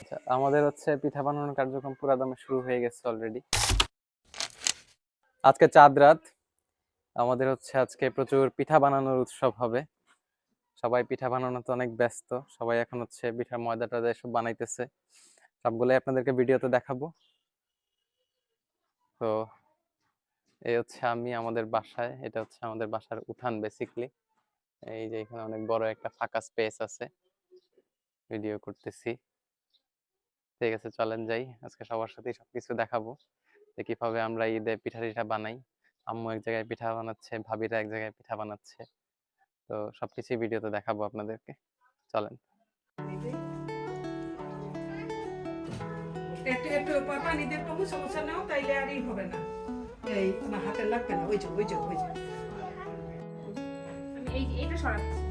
আচ্ছা, আমাদের হচ্ছে পিঠা বানানোর কার্যক্রম পুরা দমে শুরু হয়ে গেছে অলরেডি। আজকে চাঁদ রাত, আমাদের হচ্ছে আজকে প্রচুর পিঠা বানানোর উৎসব হবে। সবাই পিঠা বানানোতে অনেক ব্যস্ত, সবাই এখন হচ্ছে পিঠার ময়দাটা এসব বানাইতেছে। সবগুলোই আপনাদেরকে ভিডিওতে দেখাবো। তো এই হচ্ছে আমি আমাদের বাসায়, এটা হচ্ছে আমাদের বাসার উঠান বেসিকলি। এই যে এখানে অনেক বড় একটা ফাঁকা স্পেস আছে, ভিডিও করতেছি। ঠিক আছে, চলেন যাই, আজকে সবার সাথেই সবকিছু দেখাবো যে কিভাবে আমরা ঈদে পিঠা টিঠা বানাই। আম্মু এক জায়গায় পিঠা বানাচ্ছে, ভাবিরা এক জায়গায় পিঠা বানাচ্ছে। তো সবকিছুই ভিডিওতে দেখাবো আপনাদেরকে, চলেন। একটু একটু পানি দিয়ে একটু মুছে মুছে নাও, তাইলে আর ই হবে না। এই আমার হাতে লাগবে না। ওই যে ওই যে ওই যে আমি এইটা সরাচ্ছি,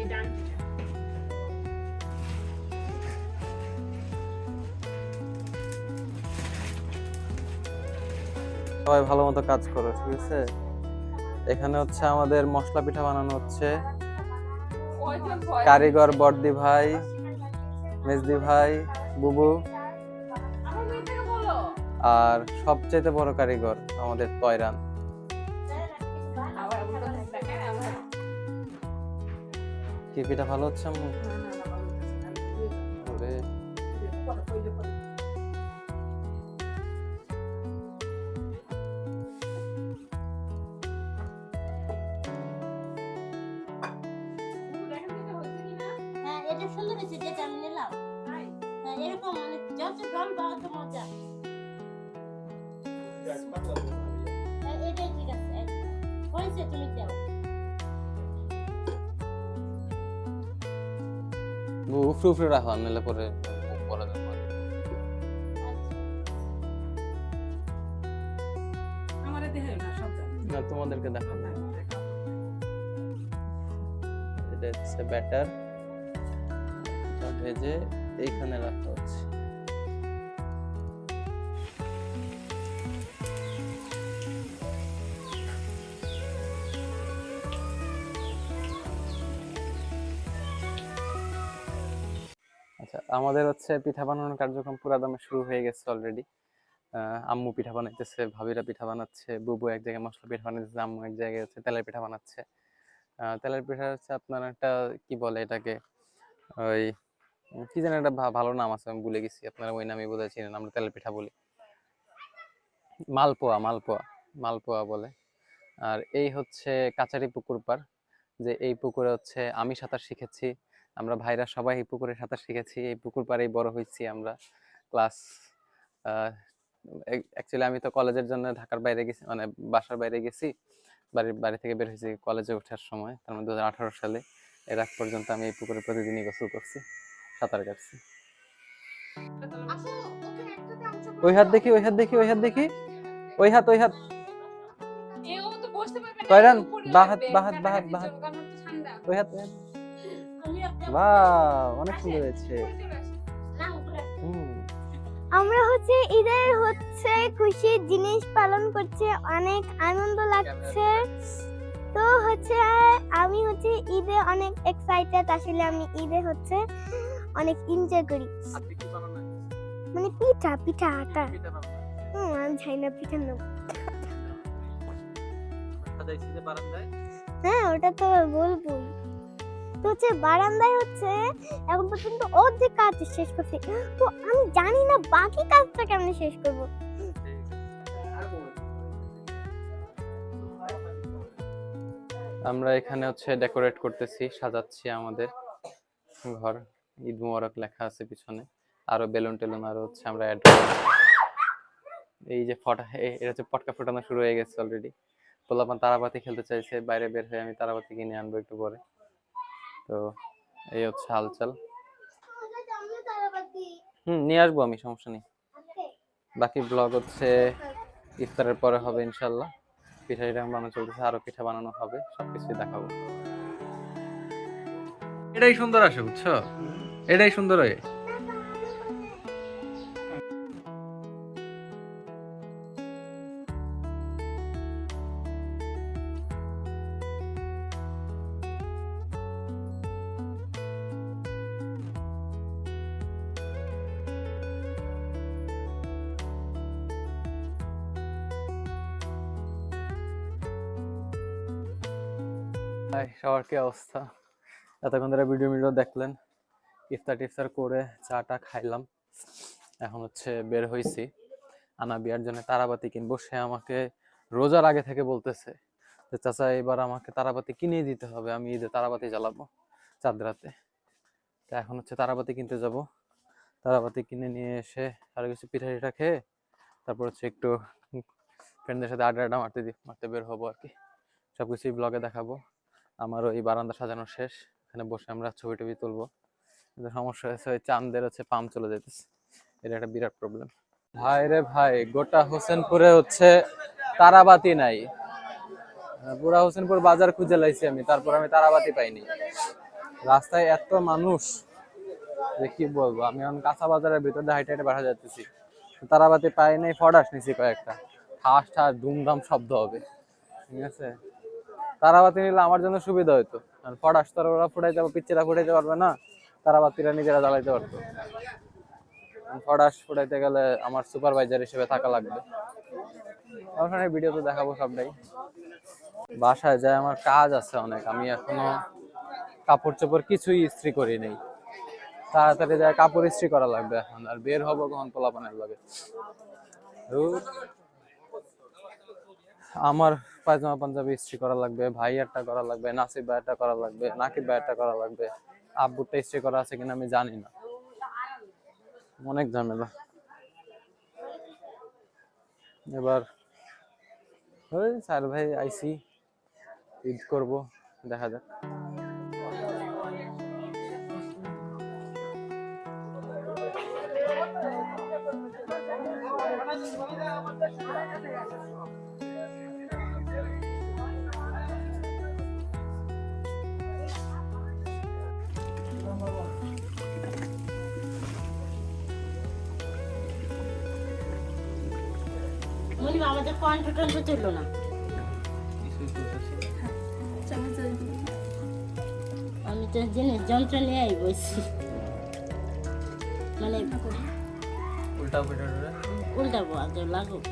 এই ডান পিঠা। সবাই ভালো মতো কাজ করো, ঠিক আছে। এখানে হচ্ছে আমাদের মশলা পিঠা বানানো হচ্ছে। কারিগর বর্দি ভাই, মেজদি ভাই, বুবু, আর সবচেয়ে বড় কারিগর আমাদের তয়রান। কি পিঠা ভালো হচ্ছে আম্মু? ওরে, এটা সুন্দর হয়েছে, যেটা আমি নিলাম। এরকম মানে যত জল বা অত মজা। এটাই ঠিক আছে, হয়েছে, তুমি যাও। উফরে উফরে রাখো, নিলে পরে পরে দেখো। আমারে দেহে না সব জানি। না, তোমাদেরকে দেখাবো। এটা হচ্ছে ব্যাটার, এটা ভেজে এইখানে রাখা হচ্ছে। আচ্ছা, আমাদের হচ্ছে পিঠা বানানোর কার্যক্রম পুরা দমে শুরু হয়ে গেছে অলরেডি। আম্মু পিঠা বানাইতেছে, ভাবিরা পিঠা বানাচ্ছে, বুবু এক জায়গায় মশলা পিঠা বানাইতেছে, আম্মু এক জায়গায় হচ্ছে তেলের পিঠা বানাচ্ছে। তেলের পিঠা হচ্ছে আপনার একটা কি বলে এটাকে, ওই কি যেন একটা ভালো নাম আছে, আমি ভুলে গেছি। আপনারা ওই নামই বোধহয় চিনেন, আমরা তেলের পিঠা বলি। মালপোয়া, মালপোয়া, মালপোয়া বলে। আর এই হচ্ছে কাচারি পুকুর পাড়, যে এই পুকুরে হচ্ছে আমি সাঁতার শিখেছি, আমরা ভাইরা সবাই এই পুকুরে সাঁতার শিখেছি। এই পুকুর পাড়েই বড় হয়েছি আমরা। ক্লাস অ্যাকচুয়ালি আমি তো কলেজের জন্য ঢাকার বাইরে গেছি, মানে বাসার বাইরে গেছি। বাড়ি থেকে বের হয়েছি কলেজে ওঠার সময়, তার মানে 2018 সালে। এর আগ পর্যন্ত আমি এই পুকুরে প্রতিদিনই গোসল করছি, সাঁতার কাটছি। ওই হাত দেখি, ওই হাত দেখি, ওই হাত দেখি, ওই হাত, ওই হাত। এও তো বসতে পারবে না, তয়রান, উপরে বাহাত লাগবে, বাহাত বাহাত কাটাকাটি বাহাত, চলবে, কারণ হচ্ছে ঠান্ডা। ওই হাত, ওই হাত। বাহ, অনেক সুন্দর হয়েছে। আমরা হচ্ছে ঈদের হচ্ছে খুশি জিনিস পালন করছি, অনেক আনন্দ লাগছে। তো হচ্ছে আমি হচ্ছে ঈদে অনেক এক্সাইটেড। আসলে আমি ঈদে হচ্ছে অনেক এনজয় করি। মানে পিঠা পিঠা আটা, আমি জানি না পিঠার নাম। হ্যাঁ, ওটা তো বলবো। তো হচ্ছে বারান্দায় হচ্ছে এখন পর্যন্ত অর্ধেক কাজ শেষ করছি, তো আমি জানি না বাকি কাজটা কেমনে শেষ করব। আমরা এখানে হচ্ছে ডেকোরেট করতেছি, সাজাচ্ছি আমাদের ঘর। ঈদ মোবারক লেখা আছে পিছনে, আরো বেলুন টেলুন আরো হচ্ছে আমরা অ্যাড। এই যে এটা হচ্ছে পটকা ফোটানো শুরু হয়ে গেছে অলরেডি। পোলাপান তারাবাতি খেলতে চাইছে, বাইরে বের হয়ে আমি তারাবাতি কিনে আনবো একটু পরে। তো এই হচ্ছে হালচাল। নিয়ে আসবো আমি, সমস্যা নেই। বাকি ব্লগ হচ্ছে ইফতারের পরে হবে ইনশাল্লাহ। পিঠা টিঠা বানানো চলতেছে, আরো পিঠা বানানো হবে, সবকিছুই দেখাবো। এটাই সুন্দর আসে, বুঝছো, এটাই সুন্দর হয়। হাই, সবার কি অবস্থা? এতক্ষণ ধরে ভিডিও দেখলেন, টিফতার করে চাটা খাইলাম। এখন হচ্ছে বের হইছি আনা বিয়ার জন্য তারাবাতি কিনবো। সে আমাকে রোজার আগে থেকে বলতেছে যে চাচা এবার আমাকে তারাবাতি কিনে দিতে হবে, আমি ঈদে তারাবাতি জ্বালাবো চাঁদ রাতে। তো এখন হচ্ছে তারাবাতি কিনতে যাব। তারাবাতি কিনে নিয়ে এসে আরো কিছু পিঠা টিঠা খেয়ে তারপর হচ্ছে একটু ফ্রেন্ডদের সাথে আড্ডা মারতে বের হবো আর কি। সবকিছুই ব্লগে দেখাবো। আমার ওই বারান্দা সাজানো শেষ, এখানে বসে আমরা ছবি টবি তুলবো। কিন্তু সমস্যা হয়েছে ওই চাঁদের হচ্ছে পাম্প চলে যেতেছে, এটা একটা বিরাট প্রবলেম। ভাই রে ভাই, গোটা হোসেনপুরে হচ্ছে তারাবাতি নাই। পুরা হোসেনপুর বাজার খুঁজে লাইছি আমি, তারপর আমি তারাবাতি পাইনি। রাস্তায় এত মানুষ যে কি বলবো। আমি এখন কাঁচা বাজারের ভিতর দিয়ে হাইটে হাইটে বাড়া যাচ্ছি, তারাবাতি পাই নাই। ফডাস নিছি কয়েকটা, ঠাস ঠাস ধুমধাম শব্দ হবে, ঠিক আছে। তারাবাতি নিলে আমার জন্য সুবিধা হইতো, ফডাস তো ওরা ফুটাইতে পিচ্ছিরা ফুটাইতে পারবে না, তারাবাতিরা নিজেরা জ্বালাইতে পারতো। ফডাস ফুটাইতে গেলে আমার সুপারভাইজার হিসেবে থাকা লাগবে। ওখানে ভিডিও তো দেখাবো সবটাই। বাসায় যায় আমার কাজ আছে অনেক, আমি এখনো কাপড় চোপড় কিছুই ইস্ত্রি করি নেই। তাড়াতাড়ি যায় কাপড় ইস্ত্রি করা লাগবে এখন, আর বের হবো কখন পোলাপানের লাগে। আমার পায়জামা পাঞ্জাবি ইস্ত্রি করা লাগবে, ভাইয়ারটা করা লাগবে, নাসিব ভাইয়ারটা করা লাগবে, নাকিব ভাইয়ারটা করা লাগবে, আব্বুরটা ইস্ত্রি করা আছে কিনা আমি জানি না, অনেক ঝামেলা। এবার ওই স্যার ভাই আইসি, ঈদ করব, দেখা যাক। আমাদের কন্ট্রোল চললো না। আমি তো জিনিস যন্ত্র নিয়ে বসছি, মানে উল্টাবো আগে লাগুক,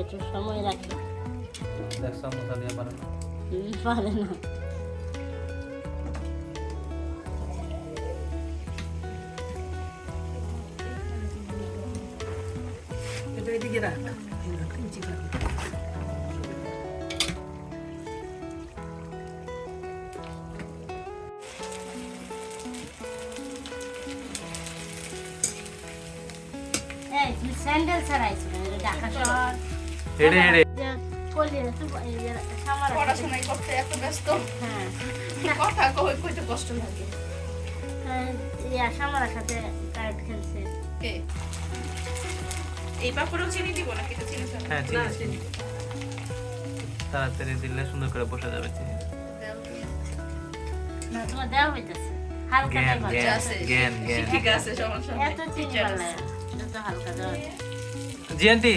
একটু সময় রাখি। পারে না। এটা এদিকে রাখ। তুমি স্যান্ডেল ছাড়াইছিল ঢাকা শহর পড়াশোনায় করতে এত ব্যস্ত, হ্যাঁ কথা কইতে কষ্ট লাগে। সামার সাথে কার্ড খেলছে। এই পাপড়ও চিনি দিব না, কিন্তু চিনি ছাড়া। হ্যাঁ না, চিনি। তাড়াতাড়ি দিলে সুন্দর করে বসে যাবে চিনি। না তোমার দেওয়া হইতেছে হালকা ঠিক আছে, সমস্যা নেই। এত চিনি বালা যত হালকা দেওয়া। জি আন্টি।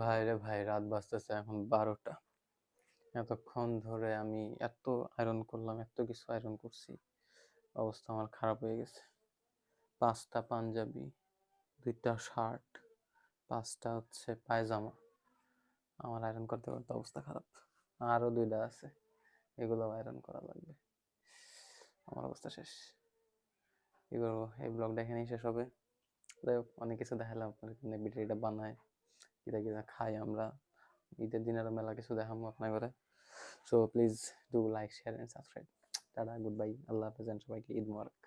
ভাই রে ভাই, রাত বাজতেছে এখন 12টা। এতক্ষণ ধরে আমি এত আয়রন করলাম, এত কিছু আয়রন করছি, অবস্থা আমার খারাপ হয়ে গেছে। 5টা পাঞ্জাবি, 2টা শার্ট, 5টা হচ্ছে পায়জামা, আমার আয়রন করতে করতে অবস্থা খারাপ। আরো 2টা আছে, এগুলো আয়রন করা লাগবে। আমার অবস্থা শেষ, কি করবো। এই ব্লগটা এখানেই শেষ হবে। যাই হোক, অনেক কিছু দেখালাম আপনাদের, ভিডিওটা বানায় কিতা কিতা খাই আমরা ঈদের দিন আরো মেলা কিছু দেখাবো আপনার করে। So please do like share and subscribe. Tata, good bye, আল্লাহ হাফেজ, সবাইকে ঈদ মোবারক।